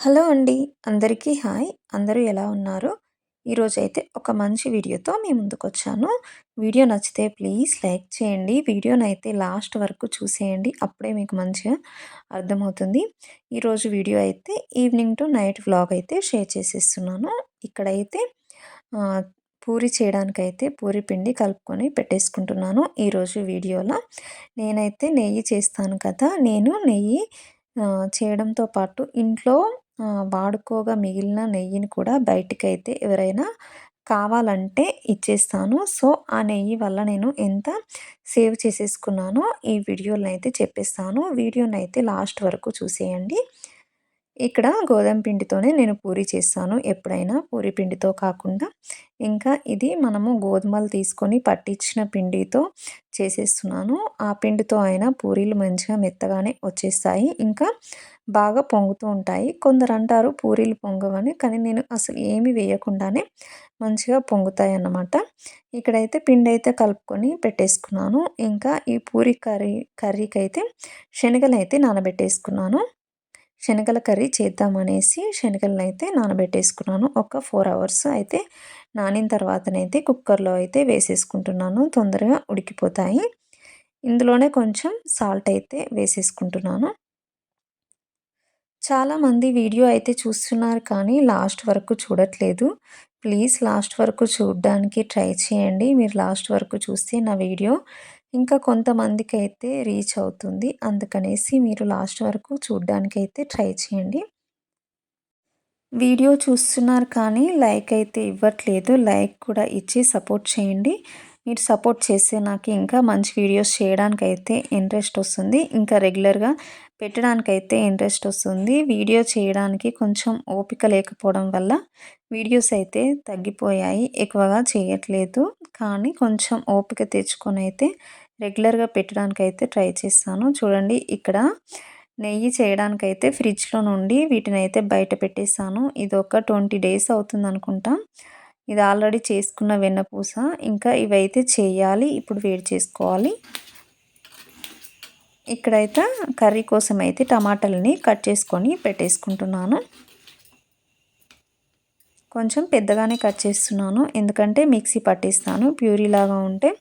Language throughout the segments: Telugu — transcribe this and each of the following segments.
హలో అండి. అందరికీ హాయ్. అందరూ ఎలా ఉన్నారు? ఈరోజైతే ఒక మంచి వీడియోతో మీ ముందుకొచ్చాను. వీడియో నచ్చితే ప్లీజ్ లైక్ చేయండి. వీడియోనైతే లాస్ట్ వరకు చూసేయండి. అప్పుడే మీకు మంచిగా అర్థమవుతుంది. ఈరోజు వీడియో అయితే ఈవినింగ్ టు నైట్ వ్లాగ్ అయితే షేర్ చేసేస్తున్నాను. ఇక్కడైతే ఆహ్, పూరి చేయడానికైతే పూరి పిండి కలుపుకొని పెట్టేసుకుంటున్నాను. ఈరోజు వీడియోలో నేనైతే నెయ్యి చేస్తాను కదా! నేను నెయ్యి చేయడంతో పాటు ఇంట్లో వాడుకోగా మిగిలిన నెయ్యిని కూడా బయటికైతే ఎవరైనా కావాలంటే ఇచ్చేస్తాను. సో, ఆ నెయ్యి వల్ల నేను ఎంత సేవ్ చేసేసుకున్నానో ఈ వీడియోలో అయితే చెప్పేస్తాను. వీడియోనైతే లాస్ట్ వరకు చూసేయండి. ఇక్కడ గోధుమ పిండితోనే నేను పూరి చేస్తాను. ఎప్పుడైనా పూరి పిండితో కాకుండా ఇంకా ఇది మనము గోధుమలు తీసుకొని పట్టించిన పిండితో చేసేస్తున్నాను. ఆ పిండితో అయినా పూరీలు మంచిగా మెత్తగానే వచ్చేస్తాయి. ఇంకా బాగా పొంగుతూ ఉంటాయి. కొందరంటారు పూరీలు పొంగవని. కానీ నేను అసలు ఏమి వేయకుండానే మంచిగా పొంగుతాయన్నమాట. ఇక్కడైతే పిండైతే కలుపుకొని పెట్టేసుకున్నాను. ఇంకా ఈ పూరి కర్రీకైతే శనగలైతే నానబెట్టేసుకున్నాను. శనగల కర్రీ చేద్దామనేసి శనగలనైతే నానబెట్టేసుకున్నాను. ఒక 4 అవర్స్ అయితే నానిన తర్వాతనైతే కుక్కర్‌లో అయితే వేసేసుకుంటున్నాను. తొందరగా ఉడికిపోతాయి. ఇందులోనే కొంచెం సాల్ట్ అయితే వేసేసుకుంటున్నాను. చాలామంది వీడియో అయితే చూస్తున్నారు కానీ లాస్ట్ వరకు చూడట్లేదు. ప్లీజ్ లాస్ట్ వరకు చూడడానికి ట్రై చేయండి. మీరు లాస్ట్ వరకు చూస్తే నా వీడియో ఇంకా కొంతమందికైతే రీచ్ అవుతుంది. అందుకనేసి మీరు లాస్ట్ వరకు చూడ్డానికైతే ట్రై చేయండి. వీడియో చూస్తున్నారు కానీ లైక్ అయితే ఇవ్వట్లేదు. లైక్ కూడా ఇచ్చి సపోర్ట్ చేయండి. మీరు సపోర్ట్ చేస్తే నాకు ఇంకా మంచి వీడియోస్ చేయడానికైతే ఇంట్రెస్ట్ వస్తుంది. ఇంకా రెగ్యులర్‌గా పెట్టడానికైతే ఇంట్రెస్ట్ వస్తుంది. వీడియో చేయడానికి కొంచెం ఓపిక లేకపోవడం వల్ల వీడియోస్ అయితే తగ్గిపోయాయి. ఎక్కువగా చేయట్లేదు. కానీ కొంచెం ఓపిక తెచ్చుకొనైతే రెగ్యులర్‌గా పెట్టడానికైతే ట్రై చేస్తాను. చూడండి ఇక్కడ నెయ్యి చేయడానికైతే ఫ్రిడ్జ్‌లో నుండి వీటినైతే బయట పెట్టేసాను. ఇదొక 20 డేస్ అవుతుందనుకుంటా. ఇది ఆల్రెడీ చేసుకున్న వెన్నపూస. ఇంకా ఇవైతే చేయాలి. ఇప్పుడు వేడి చేసుకోవాలి. ఇక్కడైతే కర్రీ కోసం అయితే టమాటాలని కట్ చేసుకొని పెట్టేసుకుంటున్నాను. కొంచెం పెద్దగానే కట్ చేస్తున్నాను. ఎందుకంటే మిక్సీ పట్టేస్తాను. ప్యూరీలాగా ఉంటే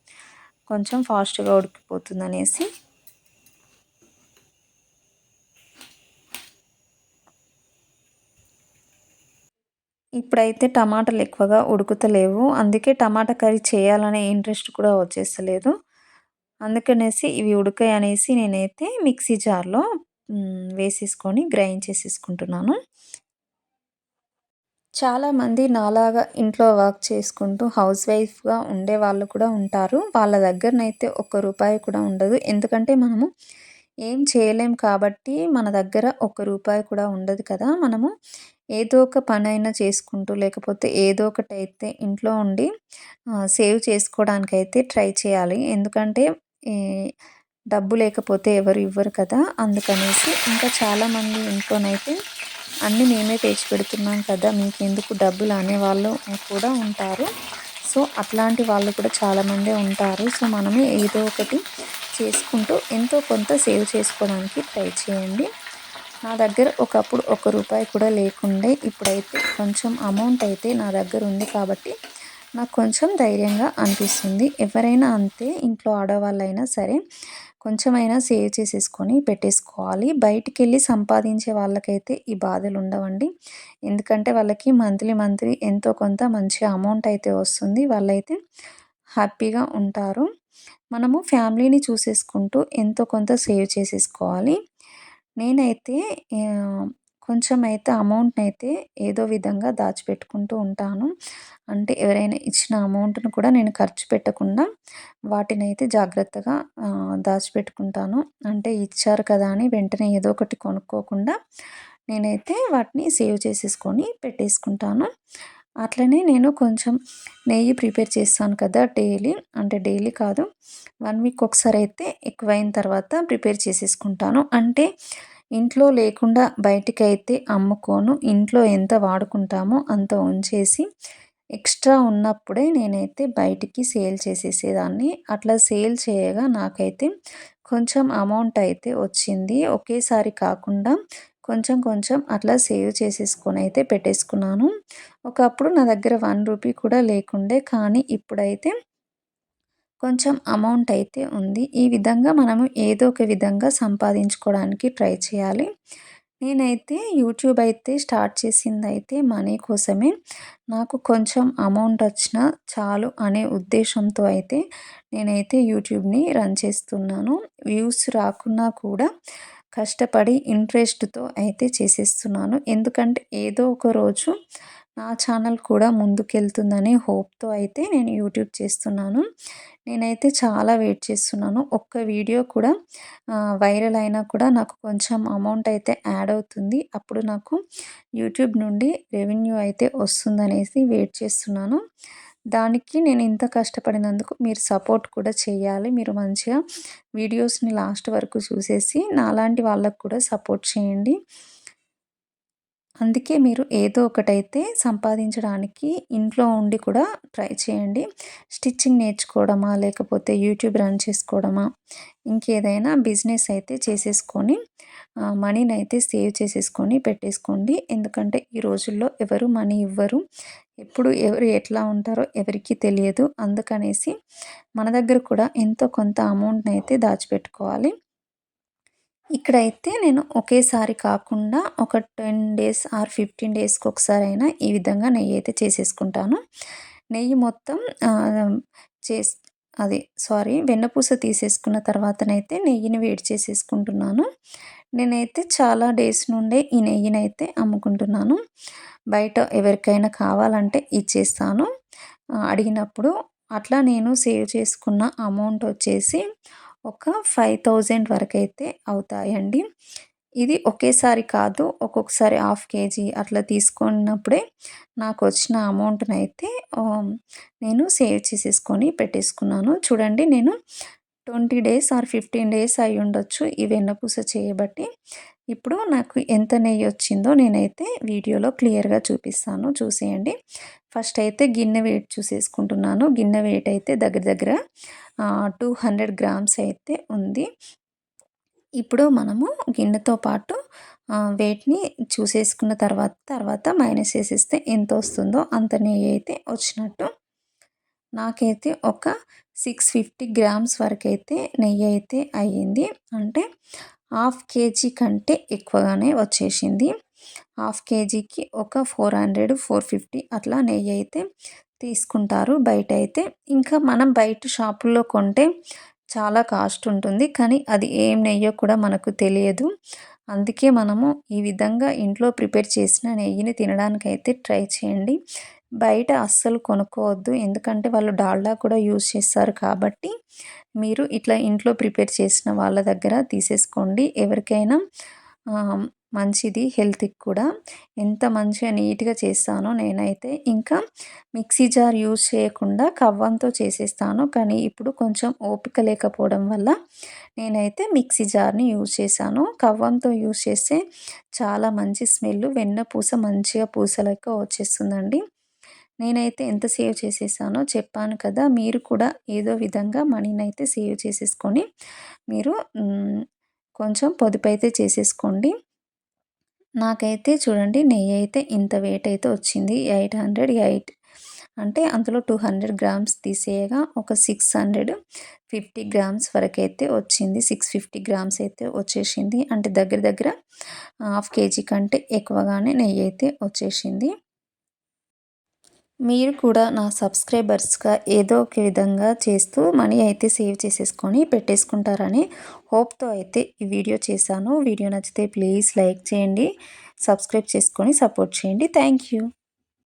కొంచెం ఫాస్ట్‌గా ఉడికిపోతుందనేసి. ఇప్పుడైతే టమాటాలు ఎక్కువగా ఉడుకుతలేవు. అందుకే టమాటా కర్రీ చేయాలనే ఇంట్రెస్ట్ కూడా వచ్చేస్తలేదు. అందుకనేసి ఇవి ఉడకాయనేసి నేనైతే మిక్సీ జార్‌లో వేసేసుకొని గ్రైండ్ చేసేసుకుంటున్నాను. చాలామంది నాలాగా ఇంట్లో వర్క్ చేసుకుంటూ హౌస్ వైఫ్‌గా ఉండేవాళ్ళు కూడా ఉంటారు. వాళ్ళ దగ్గరనైతే ఒక్క రూపాయి కూడా ఉండదు. ఎందుకంటే మనము ఏం చేయలేం కాబట్టి మన దగ్గర ఒక్క రూపాయి కూడా ఉండదు కదా! మనము ఏదో ఒక పనైనా చేసుకుంటూ లేకపోతే ఏదో ఒకటైతే ఇంట్లో ఉండి సేవ్ చేసుకోవడానికైతే ట్రై చేయాలి. ఎందుకంటే ఈ డబ్బు లేకపోతే ఎవరు ఇవ్వరు కదా! అందుకనేసి ఇంకా చాలామంది ఇంట్లోనైతే అన్నీ మేమే తెచ్చిపెడుతున్నాం కదా! మీకెందుకు డబ్బులు అనేవాళ్ళు కూడా ఉంటారు. సో, అట్లాంటి వాళ్ళు కూడా చాలామందే ఉంటారు. సో, మనమే ఏదో ఒకటి చేసుకుంటూ ఎంతో కొంత సేవ్ చేసుకోవడానికి ట్రై చేయండి. నా దగ్గర ఒకప్పుడు ఒక్క రూపాయి కూడా లేకుండే. ఇప్పుడైతే కొంచెం అమౌంట్ అయితే నా దగ్గర ఉంది కాబట్టి నాకు కొంచెం ధైర్యంగా అనిపిస్తుంది. ఎవరైనా అంతే ఇంట్లో ఆడవాళ్ళైనా సరే కొంచెమైనా సేవ్ చేసేసుకొని పెట్టేసుకోవాలి. బయటికెళ్ళి సంపాదించే వాళ్ళకైతే ఈ బాధలు ఉండవండి. ఎందుకంటే వాళ్ళకి మంత్లీ ఎంతో కొంత మంచి అమౌంట్ అయితే వస్తుంది. వాళ్ళైతే హ్యాపీగా ఉంటారు. మనము ఫ్యామిలీని చూసేసుకుంటూ ఎంతో కొంత సేవ్ చేసేసుకోవాలి. నేనైతే ఆహ్, కొంచెమైతే అమౌంట్‌నైతే ఏదో విధంగా దాచిపెట్టుకుంటూ ఉంటాను. అంటే ఎవరైనా ఇచ్చిన అమౌంట్‌ను కూడా నేను ఖర్చు పెట్టకుండా వాటినైతే జాగ్రత్తగా దాచిపెట్టుకుంటాను. అంటే ఇచ్చారు కదా అని వెంటనే ఏదో ఒకటి కొనుక్కోకుండా నేనైతే వాటిని సేవ్ చేసేసుకొని పెట్టేసుకుంటాను. అట్లనే నేను కొంచెం నెయ్యి ప్రిపేర్ చేస్తాను కదా డైలీ. అంటే డైలీ కాదు. 1 వీక్ ఒకసారైతే ఎక్కువైన తర్వాత ప్రిపేర్ చేసేసుకుంటాను. అంటే ఇంట్లో లేకుండా బయటికైతే అమ్ముకోను. ఇంట్లో ఎంత వాడుకుంటామో అంత ఉంచేసి ఎక్స్ట్రా ఉన్నప్పుడే నేనైతే బయటికి సేల్ చేసేసేదాన్ని. అట్లా సేల్ చేయగా నాకైతే కొంచెం అమౌంట్ అయితే వచ్చింది. ఒకేసారి కాకుండా కొంచెం కొంచెం అట్లా సేవ్ చేసేసుకొని అయితే పెట్టేసుకున్నాను. ఒకప్పుడు నా దగ్గర రూ. 1 కూడా లేకుండే. కానీ ఇప్పుడైతే కొంచెం అమౌంట్ అయితే ఉంది. ఈ విధంగా మనము ఏదో ఒక విధంగా సంపాదించుకోవడానికి ట్రై చేయాలి. నేనైతే యూట్యూబ్ అయితే స్టార్ట్ చేసిందయితే మనీ కోసమే. నాకు కొంచెం అమౌంట్ వచ్చినా చాలు అనే ఉద్దేశంతో అయితే నేనైతే యూట్యూబ్‌ని రన్ చేస్తున్నాను. వ్యూస్ రాకున్నా కూడా కష్టపడి ఇంట్రెస్ట్‌తో అయితే చేసేస్తున్నాను. ఎందుకంటే ఏదో ఒక రోజు నా ఛానల్ కూడా ముందుకెళ్తుందనే హోప్‌తో అయితే నేను యూట్యూబ్ చేస్తున్నాను. నేనైతే చాలా వెయిట్ చేస్తున్నాను. ఒక్క వీడియో కూడా వైరల్ అయినా కూడా నాకు కొంచెం అమౌంట్ అయితే యాడ్ అవుతుంది. అప్పుడు నాకు యూట్యూబ్ నుండి రెవెన్యూ అయితే వస్తుందనేసి వెయిట్ చేస్తున్నాను. దానికి నేను ఇంత కష్టపడినందుకు మీరు సపోర్ట్ కూడా చేయాలి. మీరు మంచిగా వీడియోస్‌ని లాస్ట్ వరకు చూసేసి నాలాంటి వాళ్ళకి కూడా సపోర్ట్ చేయండి. అందుకే మీరు ఏదో ఒకటైతే సంపాదించడానికి ఇంట్లో ఉండి కూడా ట్రై చేయండి. స్టిచ్చింగ్ నేర్చుకోవడమా, లేకపోతే యూట్యూబ్ రన్ చేసుకోవడమా, ఇంకేదైనా బిజినెస్ అయితే చేసేసుకొని మనీనైతే సేవ్ చేసేసుకొని పెట్టేసుకోండి. ఎందుకంటే ఈ రోజుల్లో ఎవరు మనీ ఇవ్వరు. ఎప్పుడు ఎవరు ఎట్లా ఉంటారో ఎవరికీ తెలియదు. అందుకనేసి మన దగ్గర కూడా ఎంతో కొంత అమౌంట్‌నైతే దాచిపెట్టుకోవాలి. ఇక్కడైతే నేను ఒకేసారి కాకుండా ఒక 10 డేస్ ఆర్ 15 డేస్‌కి ఒకసారైనా ఈ విధంగా నెయ్యయితే చేసేసుకుంటాను. నెయ్యి మొత్తం ఆహ్, చేస్ అది సారీ వెన్నపూస తీసేసుకున్న తర్వాతనైతే నెయ్యిని వేడి చేసేసుకుంటున్నాను. నేనైతే చాలా డేస్ నుండే ఈ నెయ్యినైతే అమ్ముకుంటున్నాను. బయట ఎవరికైనా కావాలంటే ఇచ్చేస్తాను అడిగినప్పుడు. అట్లా నేను సేవ్ చేసుకున్న అమౌంట్ వచ్చేసి ఒక 5000 వరకైతే అవుతాయండి. ఇది ఒకేసారి కాదు. ఒక్కొక్కసారి హాఫ్ కేజీ అట్లా తీసుకున్నప్పుడే నాకొచ్చిన అమౌంట్‌నైతే నేను సేవ్ చేసేసుకొని పెట్టేసుకున్నాను. చూడండి నేను 20 డేస్ ఆర్ 15 డేస్ అయ్యుండొచ్చు ఈ వెన్నపూస చేయబట్టి. ఇప్పుడు నాకు ఎంత నెయ్యొచ్చిందో నేనైతే వీడియోలో క్లియర్‌గా చూపిస్తాను చూసేయండి. ఫస్ట్ అయితే గిన్నె వెయిట్ చూసేసుకుంటున్నాను. గిన్నె వెయిట్ అయితే దగ్గర దగ్గర 200 గ్రామ్స్ అయితే ఉంది. ఇప్పుడు మనము గిన్నెతో పాటు వెయిట్‌ని చూసేసుకున్న తర్వాత మైనస్ చేసేస్తే ఎంతొస్తుందో అంత నెయ్యయితే వచ్చినట్టు. నాకైతే ఒక 650 గ్రామ్స్ వరకైతే నెయ్యయితే అయ్యింది. అంటే హాఫ్ కేజీ కంటే ఎక్కువగానే వచ్చేసింది. హాఫ్ కేజీకి ఒక 400, 450 అట్లా నెయ్యయితే తీసుకుంటారు బయటైతే. ఇంకా మనం బయట షాపుల్లో కొంటే చాలా కాస్ట్ ఉంటుంది. కానీ అది ఏం నెయ్యో కూడా మనకు తెలియదు. అందుకే మనము ఈ విధంగా ఇంట్లో ప్రిపేర్ చేసిన నెయ్యిని తినడానికైతే ట్రై చేయండి. బయట అస్సలు కొనుక్కోవద్దు. ఎందుకంటే వాళ్ళు డాల్డా కూడా యూజ్ చేస్తారు కాబట్టి మీరు ఇట్లా ఇంట్లో ప్రిపేర్ చేసిన వాళ్ళ దగ్గర తీసేసుకోండి. ఎవరికైనా మంచిది హెల్త్‌కి కూడా. ఎంత మంచిగా నీట్‌గా చేస్తానో నేనైతే. ఇంకా మిక్సీ జార్ యూజ్ చేయకుండా కవ్వంతో చేసేస్తాను. కానీ ఇప్పుడు కొంచెం ఓపిక లేకపోవడం వల్ల నేనైతే మిక్సీ జార్‌ని యూజ్ చేశాను. కవ్వంతో యూజ్ చేస్తే చాలా మంచి స్మెల్ వెన్నపూస మంచిగా పూస లెక్క వచ్చేస్తుందండి. నేనైతే ఎంత సేవ్ చేసేసానో చెప్పాను కదా! మీరు కూడా ఏదో విధంగా మనీనైతే సేవ్ చేసేసుకొని మీరు కొంచెం పొదుపైతే చేసేసుకోండి. నాకైతే చూడండి నెయ్యయితే ఇంత వెయిట్ అయితే వచ్చింది. 8 అంటే అందులో 200 గ్రామ్స్ తీసేయగా ఒక 650 గ్రామ్స్ వరకైతే వచ్చింది. 650 గ్రామ్స్ అయితే వచ్చేసింది. అంటే దగ్గర దగ్గర హాఫ్ కేజీ కంటే ఎక్కువగానే నెయ్యయితే వచ్చేసింది. మీరు కూడా నా సబ్స్క్రైబర్స్‌గా ఏదో ఒక విధంగా చేస్తూ మనీ అయితే సేవ్ చేసేసుకొని పెట్టేసుకుంటారని హోప్‌తో అయితే ఈ వీడియో చేశాను. వీడియో నచ్చితే ప్లీజ్ లైక్ చేయండి. సబ్స్క్రైబ్ చేసుకొని సపోర్ట్ చేయండి. Thank you.